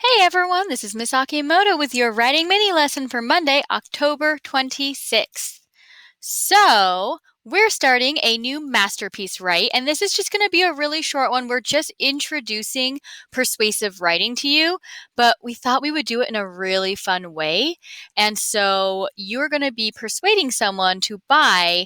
Hey everyone, this is Miss Akimoto with your writing mini lesson for Monday, October 26th. So, we're starting a new masterpiece write, and this is just going to be a really short one. We're just introducing persuasive writing to you, but we thought we would do it in a really fun way. And so, you're going to be persuading someone to buy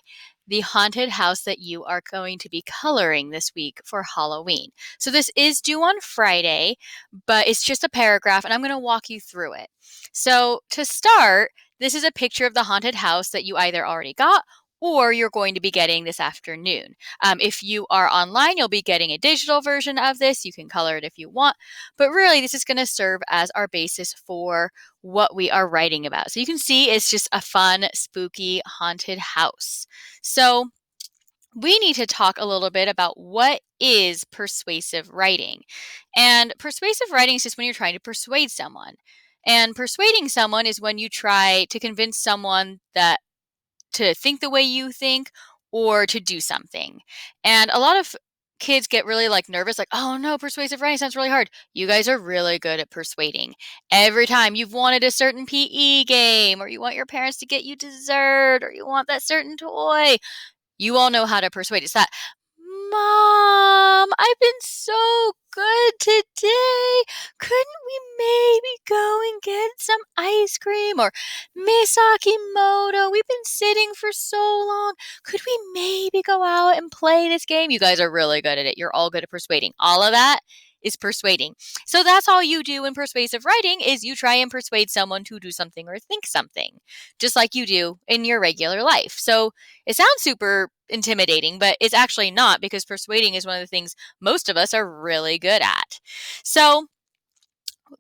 the haunted house that you are going to be coloring this week for Halloween. So, this is due on Friday, but it's just a paragraph, and I'm going to walk you through it. So, to start, this is a picture of the haunted house that you either already got or you're going to be getting this afternoon. If you are online, you'll be getting a digital version of this. You can color it if you want, but really, this is going to serve as our basis for what we are writing about. So you can see it's just a fun, spooky, haunted house. So we need to talk a little bit about what is persuasive writing. And persuasive writing is just when you're trying to persuade someone. And persuading someone is when you try to convince someone that to think the way you think or to do something. And a lot of kids get really nervous, like, oh no, persuasive writing sounds really hard. You guys are really good at persuading. Every time you've wanted a certain PE game, or you want your parents to get you dessert, or you want that certain toy, you all know how to persuade. It's that, Mom, I've been so good today. Couldn't we maybe go and get some ice cream? Or Miss Akimoto, we've been sitting for so long. Could we maybe go out and play this game? You guys are really good at it. You're all good at persuading. All of that is persuading. So that's all you do in persuasive writing is you try and persuade someone to do something or think something, just like you do in your regular life. So it sounds super intimidating, but it's actually not because persuading is one of the things most of us are really good at. So,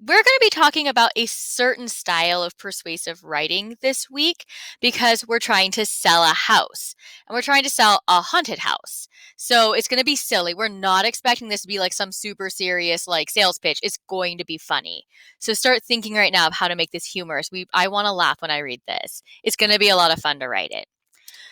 we're going to be talking about a certain style of persuasive writing this week because we're trying to sell a house and we're trying to sell a haunted house. So it's going to be silly. We're not expecting this to be like some super serious sales pitch. It's going to be funny. So start thinking right now of how to make this humorous. I want to laugh when I read this. It's going to be a lot of fun to write it.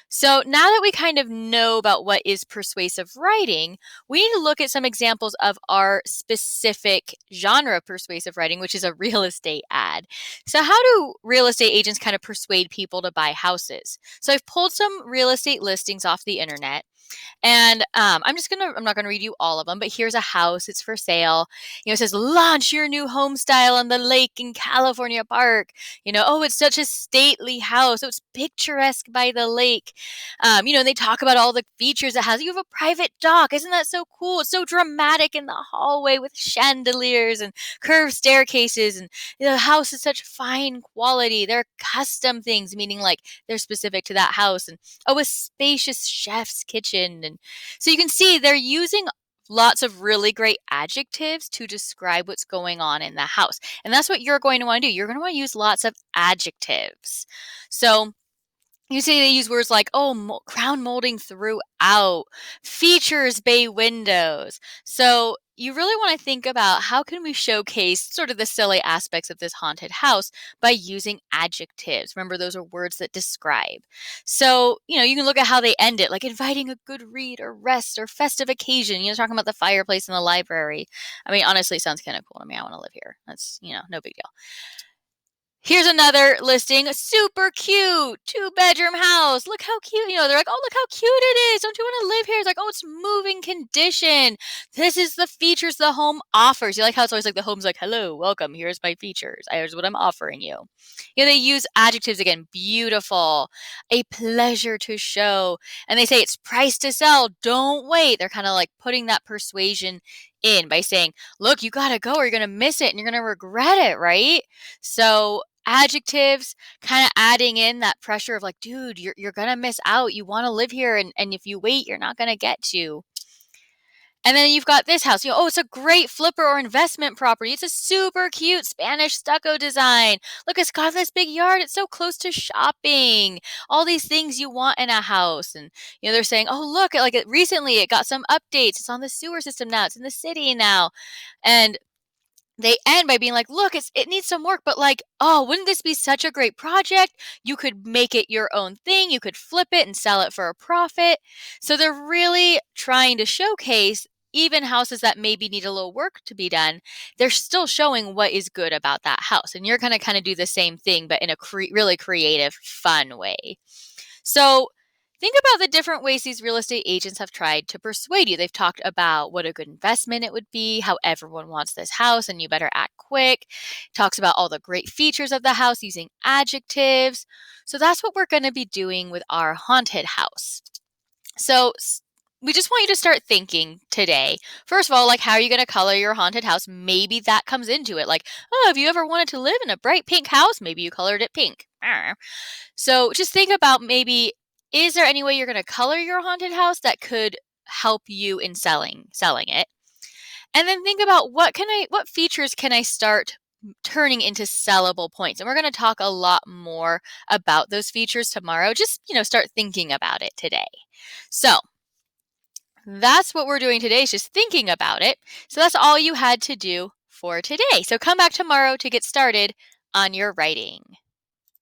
So now that we kind of know about what is persuasive writing, we need to look at some examples of our specific genre of persuasive writing, which is a real estate ad. So how do real estate agents kind of persuade people to buy houses? So I've pulled some real estate listings off the internet. And I'm not gonna read you all of them, but here's a house. It's for sale. It says launch your new home style on the lake in California Park. Oh, it's such a stately house. Oh, it's picturesque by the lake. They talk about all the features it has. You have a private dock. Isn't that so cool? It's so dramatic in the hallway with chandeliers and curved staircases. And the house is such fine quality. They're custom things, meaning they're specific to that house. And oh, a spacious chef's kitchen. And so you can see they're using lots of really great adjectives to describe what's going on in the house. And that's what you're going to want to do. You're going to want to use lots of adjectives. So you say they use words like, oh, crown molding throughout, features bay windows. So you really want to think about how can we showcase sort of the silly aspects of this haunted house by using adjectives. Remember, those are words that describe. So, you can look at how they end it, like inviting a good read or rest or festive occasion, talking about the fireplace in the library. I mean, honestly, it sounds kind of cool to me. I want to live here. That's, no big deal. Here's another listing. Super cute. 2-bedroom house. Look how cute. They're like, oh, look how cute it is. Don't you want to live here? It's like, oh, it's moving condition. This is the features the home offers. You like how it's always like the home's like, hello, welcome. Here's my features. Here's what I'm offering you. They use adjectives again. Beautiful. A pleasure to show. And they say it's priced to sell. Don't wait. They're kind of like putting that persuasion in by saying, look, you got to go or you're going to miss it and you're going to regret it, right? So adjectives kind of adding in that pressure of like, dude, you're going to miss out. You want to live here. And if you wait, you're not going to get to. And then you've got this house. Oh, it's a great flipper or investment property. It's a super cute Spanish stucco design. Look, it's got this big yard. It's so close to shopping. All these things you want in a house. And, they're saying, oh, look, recently it got some updates. It's on the sewer system now. It's in the city now. And they end by being like, look, it needs some work, but oh, wouldn't this be such a great project? You could make it your own thing. You could flip it and sell it for a profit. So they're really trying to showcase even houses that maybe need a little work to be done, they're still showing what is good about that house. And you're going to kind of do the same thing, but in a really creative, fun way. So think about the different ways these real estate agents have tried to persuade you. They've talked about what a good investment it would be, how everyone wants this house and you better act quick. Talks about all the great features of the house using adjectives. So that's what we're going to be doing with our haunted house. So we just want you to start thinking today. First of all, like, how are you going to color your haunted house? Maybe that comes into it. Like, oh, have you ever wanted to live in a bright pink house? Maybe you colored it pink. So just think about, maybe, is there any way you're going to color your haunted house that could help you in selling it? And then think about, what features can I start turning into sellable points? And we're going to talk a lot more about those features tomorrow. Just, start thinking about it today. So that's what we're doing today, is just thinking about it. So that's all you had to do for today. So come back tomorrow to get started on your writing.